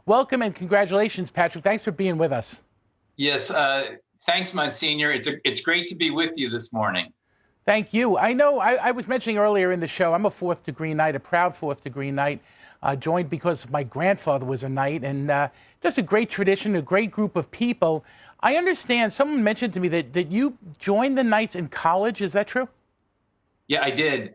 Welcome and congratulations, Patrick. Thanks for being with us. Yes, thanks, Monsignor. It's great to be with you this morning. Thank you. I know I was mentioning earlier in the show, I'm a fourth degree Knight, a proud fourth degree Knight, joined because my grandfather was a Knight, and just a great tradition, a great group of people. I understand, someone mentioned to me that you joined the Knights in college. Is that true? Yeah, I did.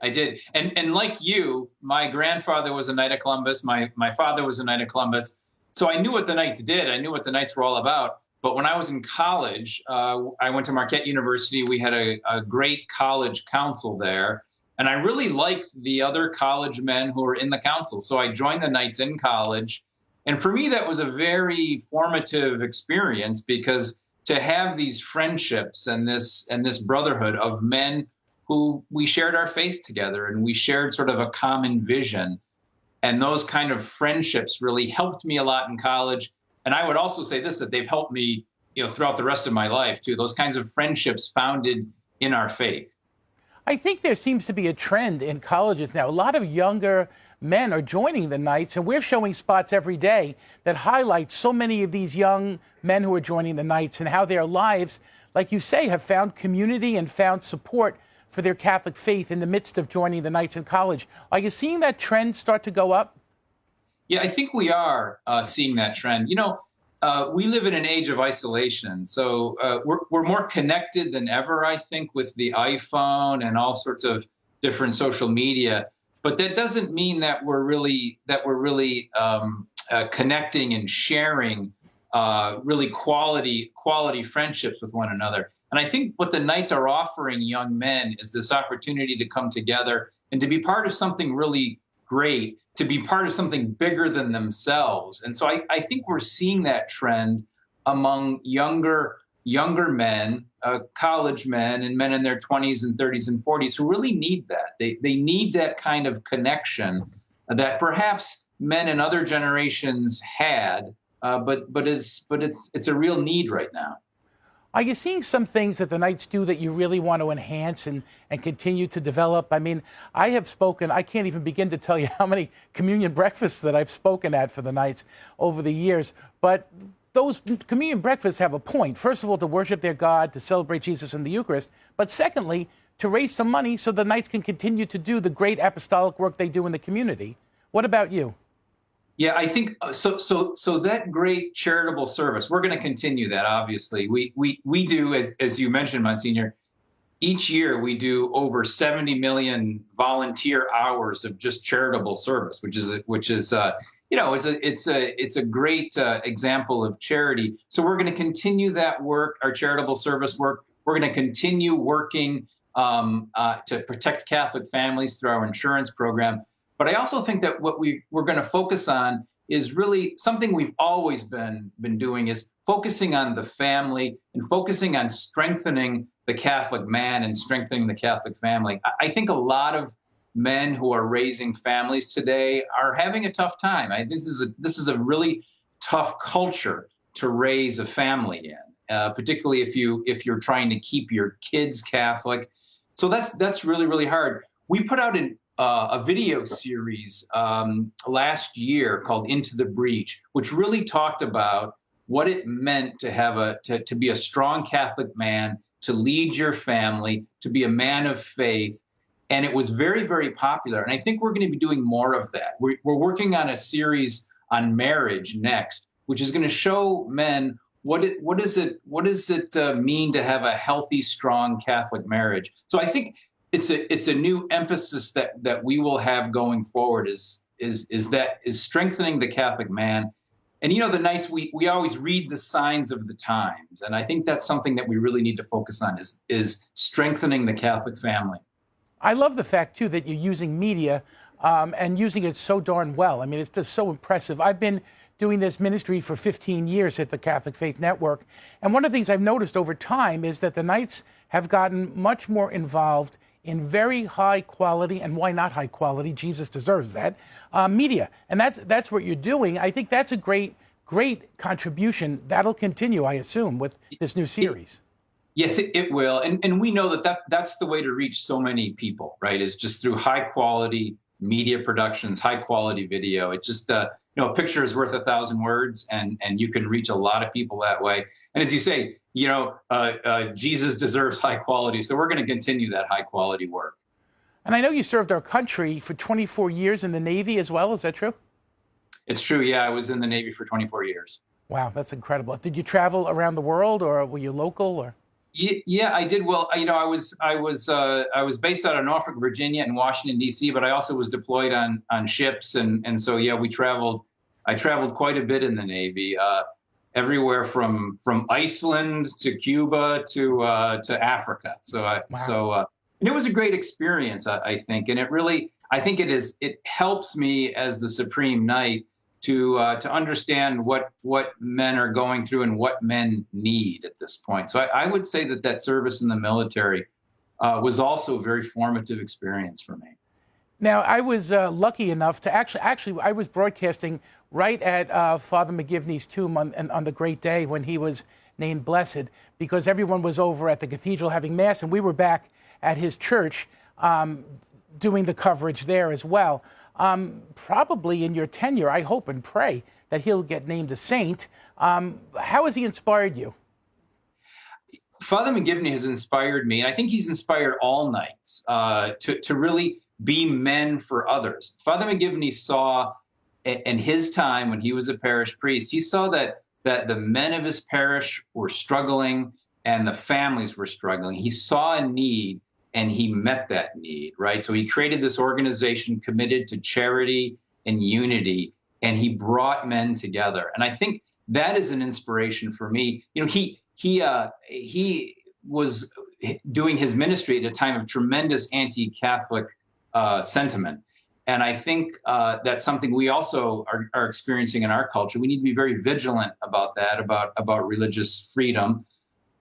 And like you, my grandfather was a Knight of Columbus. My father was a Knight of Columbus. So I knew what the Knights did. I knew what the Knights were all about. But when I was in college, I went to Marquette University. We had a great college council there. And I really liked the other college men who were in the council. So I joined the Knights in college. And for me, that was a very formative experience, because to have these friendships and this brotherhood of men who we shared our faith together and we shared sort of a common vision. And those kind of friendships really helped me a lot in college. And I would also say this, that they've helped me, throughout the rest of my life too. Those kinds of friendships founded in our faith. I think there seems to be a trend in colleges now. A lot of younger men are joining the Knights, and we're showing spots every day that highlight so many of these young men who are joining the Knights and how their lives, like you say, have found community and found support for their Catholic faith in the midst of joining the Knights in college. Are you seeing that trend start to go up? Yeah, I think we are seeing that trend. We live in an age of isolation, so we're more connected than ever, I think, with the iPhone and all sorts of different social media. But that doesn't mean that we're really connecting and sharing really quality friendships with one another. And I think what the Knights are offering young men is this opportunity to come together and to be part of something really great, to be part of something bigger than themselves. And so I think we're seeing that trend among younger men, college men, and men in their 20s and 30s and 40s who really need that. They need that kind of connection that perhaps men in other generations had, but it's a real need right now. Are you seeing some things that the Knights do that you really want to enhance and continue to develop? I mean, I have spoken, I can't even begin to tell you how many communion breakfasts that I've spoken at for the Knights over the years. But those communion breakfasts have a point. First of all, to worship their God, to celebrate Jesus in the Eucharist. But secondly, to raise some money so the Knights can continue to do the great apostolic work they do in the community. What about you? Yeah, I think so that great charitable service, we're going to continue that, obviously. We do, as you mentioned, Monsignor, each year we do over 70 million volunteer hours of just charitable service, which is it's a great example of charity. So we're going to continue that work, our charitable service work. We're going to continue working to protect Catholic families through our insurance program. But I also think that what we're going to focus on is really something we've always been doing, is focusing on the family and focusing on strengthening the Catholic man and strengthening the Catholic family. I think a lot of men who are raising families today are having a tough time. This is a really tough culture to raise a family in, particularly if you're trying to keep your kids Catholic. So that's really, really hard. We put out a video series last year called Into the Breach, which really talked about what it meant to have to be a strong Catholic man, to lead your family, to be a man of faith. And it was very, very popular. And I think we're going to be doing more of that. We're working on a series on marriage next, which is going to show men what does it mean to have a healthy, strong Catholic marriage. So I think it's a new emphasis that we will have going forward is strengthening the Catholic man. And the Knights, we always read the signs of the times, and I think that's something that we really need to focus on is strengthening the Catholic family. I love the fact too that you're using media and using it so darn well. I mean, it's just so impressive. I've been doing this ministry for 15 years at the Catholic Faith Network, and one of the things I've noticed over time is that the Knights have gotten much more involved in very high quality, and why not high quality? Jesus deserves that, media. And that's what you're doing. I think that's a great contribution. That'll continue, I assume, with this new series. Yes, it will. And we know that's the way to reach so many people, right? Is just through high quality media productions, high quality video. It just, a picture is worth 1,000 words, and you can reach a lot of people that way. And as you say, Jesus deserves high quality, so we're going to continue that high quality work. And I know you served our country for 24 years in the Navy as well. Is that true? It's true. Yeah, I was in the Navy for 24 years. Wow, that's incredible. Did you travel around the world, or were you local, or? Yeah, I did. Well, I was based out of Norfolk, Virginia, and Washington D.C., but I also was deployed on ships, and so yeah, we traveled. I traveled quite a bit in the Navy, everywhere from Iceland to Cuba to Africa. And it was a great experience, I think, and I think it helps me as the Supreme Knight to understand what men are going through and what men need at this point. So I would say that service in the military was also a very formative experience for me. Now, I was lucky enough to actually, I was broadcasting right at Father McGivney's tomb on the great day when he was named blessed, because everyone was over at the cathedral having Mass, and we were back at his church doing the coverage there as well. Probably in your tenure, I hope and pray that he'll get named a saint. How has he inspired you? Father McGivney has inspired me, and I think he's inspired all knights to really be men for others. Father McGivney saw, in his time when he was a parish priest, he saw that the men of his parish were struggling and the families were struggling. He saw a need, and he met that need, right? So he created this organization committed to charity and unity, and he brought men together. And I think that is an inspiration for me. He was doing his ministry at a time of tremendous anti-Catholic sentiment. And I think that's something we also are experiencing in our culture. We need to be very vigilant about that, about religious freedom.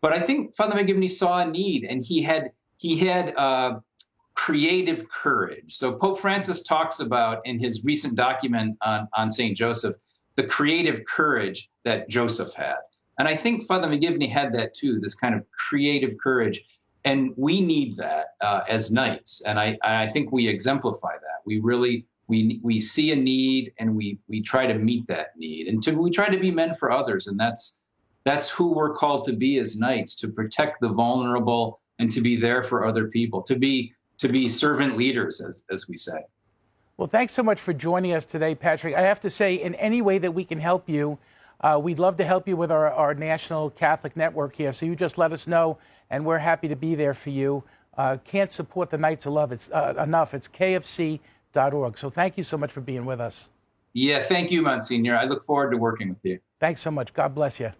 But I think Father McGivney saw a need, and he had creative courage. So Pope Francis talks about in his recent document on St. Joseph, the creative courage that Joseph had. And I think Father McGivney had that too, this kind of creative courage. And we need that as knights. And I think we exemplify that. We see a need, and we try to meet that need. And we try to be men for others. And that's who we're called to be as knights, to protect the vulnerable and to be there for other people, to be servant leaders, as we say. Well, thanks so much for joining us today, Patrick. I have to say, in any way that we can help you, we'd love to help you with our National Catholic Network here. So you just let us know, and we're happy to be there for you. Can't support the Knights of Love enough. It's kfc.org. So thank you so much for being with us. Yeah, thank you, Monsignor. I look forward to working with you. Thanks so much. God bless you.